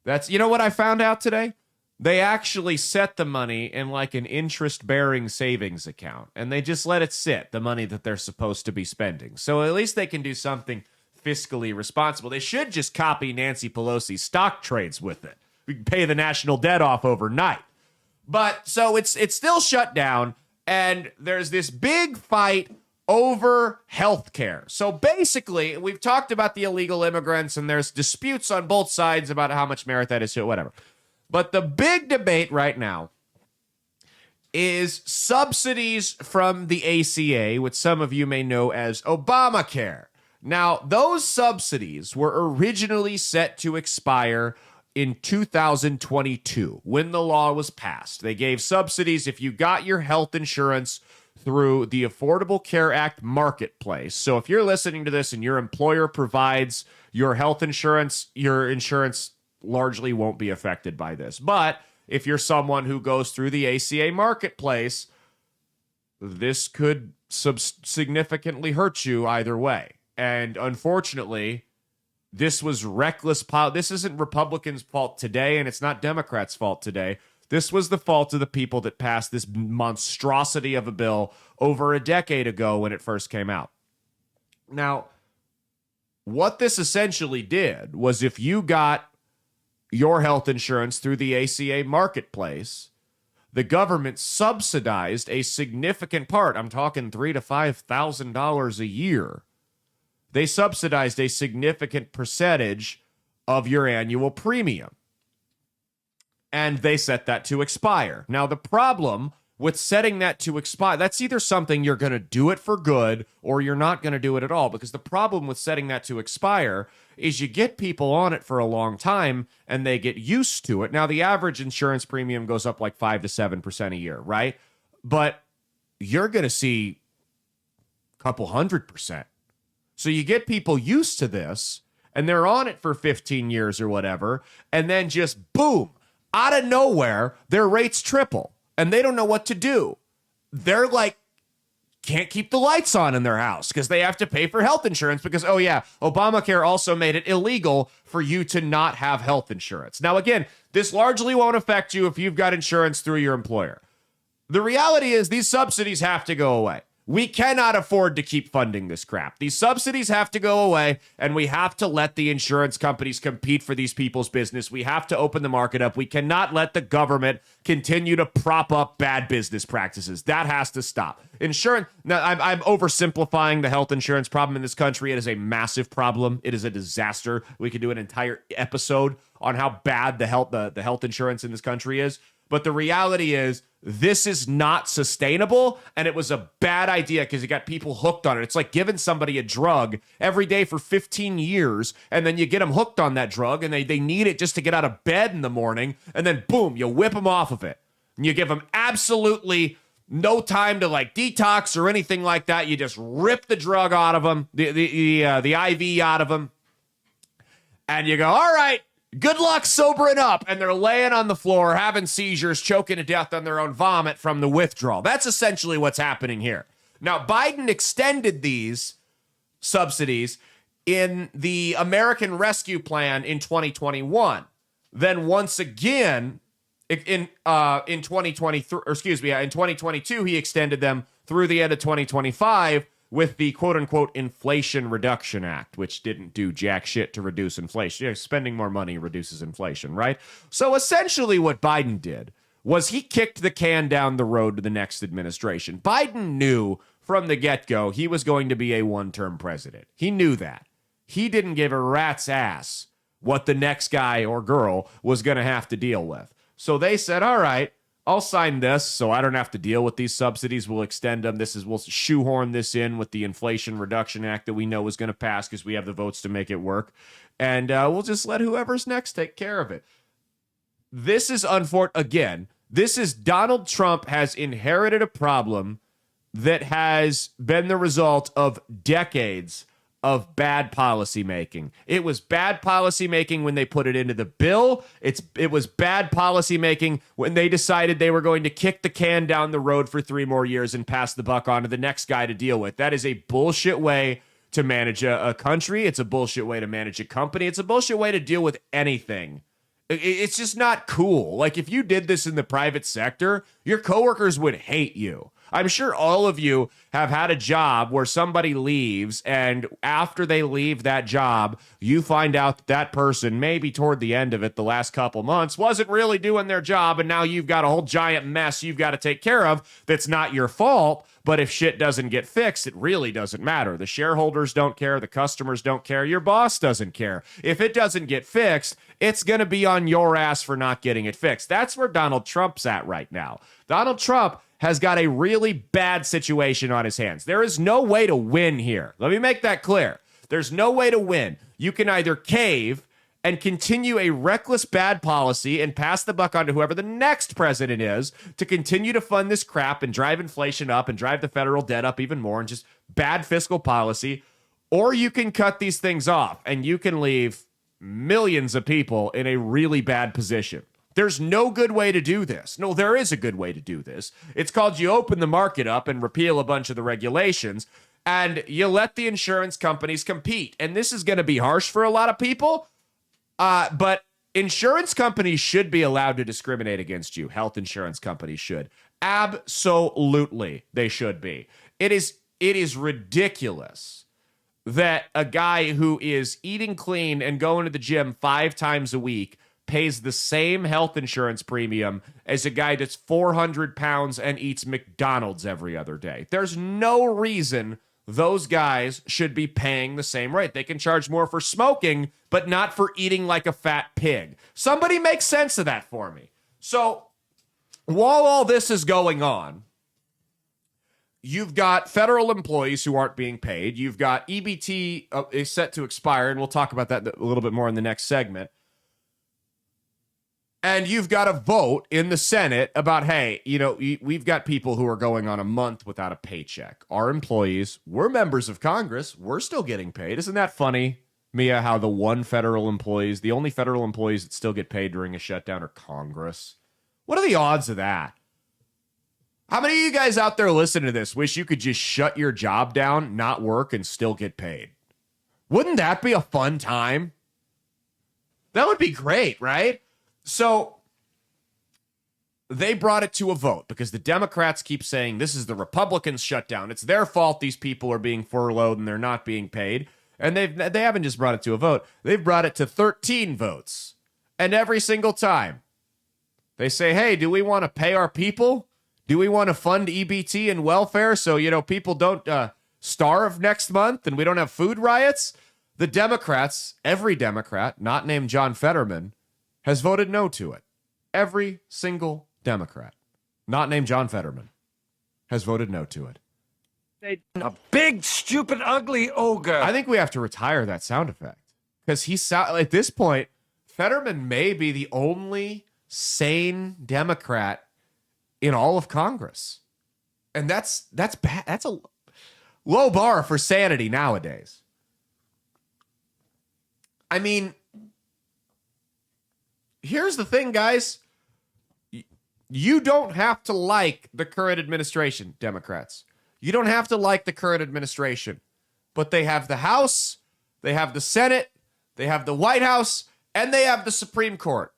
That's, you know what I found out today? They actually set the money in like an interest-bearing savings account, and they just let it sit, the money that they're supposed to be spending. So at least they can do something fiscally responsible. They should just copy Nancy Pelosi's stock trades with it. We can pay the national debt off overnight. But so it's still shut down, and there's this big fight over healthcare. So basically, we've talked about the illegal immigrants, and there's disputes on both sides about how much merit that is to it, whatever. But the big debate right now is subsidies from the ACA, which some of you may know as Obamacare. Now, those subsidies were originally set to expire in 2022 when the law was passed. They gave subsidies if you got your health insurance through the Affordable Care Act marketplace. So if you're listening to this and your employer provides your health insurance, your insurance largely won't be affected by this. But if you're someone who goes through the ACA marketplace, this could significantly hurt you either way. And unfortunately, this was reckless. This isn't Republicans' fault today, and it's not Democrats' fault today. This was the fault of the people that passed this monstrosity of a bill over a decade ago when it first came out. Now, what this essentially did was if you got your health insurance through the ACA marketplace, the government subsidized a significant part. I'm talking $3,000 to $5,000 a year. They subsidized a significant percentage of your annual premium. And they set that to expire. Now, the problem with setting that to expire, that's either something you're going to do it for good or you're not going to do it at all. Because the problem with setting that to expire is you get people on it for a long time and they get used to it. Now, the average insurance premium goes up like 5 to 7% a year, right? But you're going to see a couple 100%. So you get people used to this and they're on it for 15 years or whatever. And then just boom, out of nowhere, their rates triple and they don't know what to do. They're like, can't keep the lights on in their house because they have to pay for health insurance because, oh yeah, Obamacare also made it illegal for you to not have health insurance. Now, again, this largely won't affect you if you've got insurance through your employer. The reality is these subsidies have to go away. We cannot afford to keep funding this crap. These subsidies have to go away, and we have to let the insurance companies compete for these people's business. We have to open the market up. We cannot let the government continue to prop up bad business practices. That has to stop. Insurance. Now, I'm oversimplifying the health insurance problem in this country. It is a massive problem. It is a disaster. We could do an entire episode on how bad the health insurance in this country is. But the reality is, this is not sustainable, and it was a bad idea because you got people hooked on it. It's like giving somebody a drug every day for 15 years, and then you get them hooked on that drug, and they need it just to get out of bed in the morning, and then boom, you whip them off of it. And you give them absolutely no time to like detox or anything like that. You just rip the drug out of them, the IV out of them, and you go, all right, good luck sobering up. And they're laying on the floor, having seizures, choking to death on their own vomit from the withdrawal. That's essentially what's happening here. Now, Biden extended these subsidies in the American Rescue Plan in 2021. Then once again, in 2023, or excuse me, in 2022, he extended them through the end of 2025 with the quote-unquote Inflation Reduction Act, which didn't do jack shit to reduce inflation. Spending more money reduces inflation, right? So essentially what Biden did was he kicked the can down the road to the next administration. Biden knew from the get-go he was going to be a one-term president. He knew that. He didn't give a rat's ass what the next guy or girl was going to have to deal with. So they said, all right, I'll sign this so I don't have to deal with these subsidies. We'll extend them. We'll shoehorn this in with the Inflation Reduction Act that we know is going to pass because we have the votes to make it work. And we'll just let whoever's next take care of it. This is again, this is Donald Trump has inherited a problem that has been the result of decades of bad policy making. It was bad policy making when they put it into the bill. It was bad policy making when they decided they were going to kick the can down the road for 3 more years and pass the buck on to the next guy to deal with. That is a bullshit way to manage a country. It's a bullshit way to manage a company. It's a bullshit way to deal with anything It's just not cool. Like, if you did this in the private sector, your coworkers would hate you. I'm sure all of you have had a job where somebody leaves, and after they leave that job, you find out that that person, maybe toward the end of it, the last couple months, wasn't really doing their job, and now you've got a whole giant mess you've got to take care of that's not your fault. But if shit doesn't get fixed, it really doesn't matter. The shareholders don't care. The customers don't care. Your boss doesn't care. If it doesn't get fixed, it's going to be on your ass for not getting it fixed. That's where Donald Trump's at right now. Donald Trump has got a really bad situation on his hands. There is no way to win here. Let me make that clear. There's no way to win. You can either cave and continue a reckless bad policy and pass the buck on to whoever the next president is to continue to fund this crap and drive inflation up and drive the federal debt up even more and just bad fiscal policy, or you can cut these things off and you can leave millions of people in a really bad position. There's no good way to do this. No, there is a good way to do this. It's called you open the market up and repeal a bunch of the regulations, and you let the insurance companies compete. And this is going to be harsh for a lot of people, but insurance companies should be allowed to discriminate against you. Health insurance companies should. Absolutely, they should be. It is ridiculous that a guy who is eating clean and going to the gym 5 times a week pays the same health insurance premium as a guy that's 400 pounds and eats McDonald's every other day. There's no reason those guys should be paying the same rate. They can charge more for smoking, but not for eating like a fat pig. Somebody make sense of that for me. So while all this is going on, you've got federal employees who aren't being paid. You've got EBT is set to expire, and we'll talk about that a little bit more in the next segment. And you've got a vote in the Senate about, hey, we've got people who are going on a month without a paycheck. Our employees, we're members of Congress. We're still getting paid. Isn't that funny, Mia, how the only federal employees that still get paid during a shutdown are Congress? What are the odds of that? How many of you guys out there listening to this wish you could just shut your job down, not work, and still get paid? Wouldn't that be a fun time? That would be great, right? So they brought it to a vote because the Democrats keep saying this is the Republicans' shutdown. It's their fault these people are being furloughed and they're not being paid. And they haven't just brought it to a vote. They've brought it to 13 votes. And every single time they say, hey, do we want to pay our people? Do we want to fund EBT and welfare so, people don't starve next month and we don't have food riots? The Democrats, every Democrat, not named John Fetterman, has voted no to it. Every single Democrat, not named John Fetterman, has voted no to it. A big, stupid, ugly ogre. I think we have to retire that sound effect because at this point, Fetterman may be the only sane Democrat in all of Congress. And that's bad. That's a low bar for sanity nowadays. I mean, here's the thing, guys. You don't have to like the current administration, Democrats. You don't have to like the current administration. But they have the House, they have the Senate, they have the White House, and they have the Supreme Court.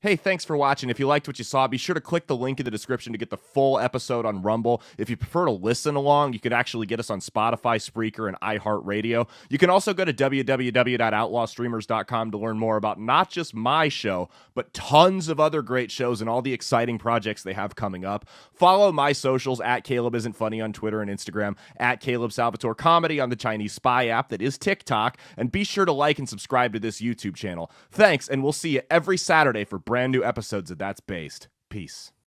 Hey, thanks for watching. If you liked what you saw, be sure to click the link in the description to get the full episode on Rumble. If you prefer to listen along, you could actually get us on Spotify, Spreaker, and iHeartRadio. You can also go to www.outlawstreamers.com to learn more about not just my show, but tons of other great shows and all the exciting projects they have coming up. Follow my socials at Caleb Isn't Funny on Twitter and Instagram, at Caleb Salvatore Comedy on the Chinese Spy app that is TikTok, and be sure to like and subscribe to this YouTube channel. Thanks, and we'll see you every Saturday for brand new episodes of That's Based. Peace.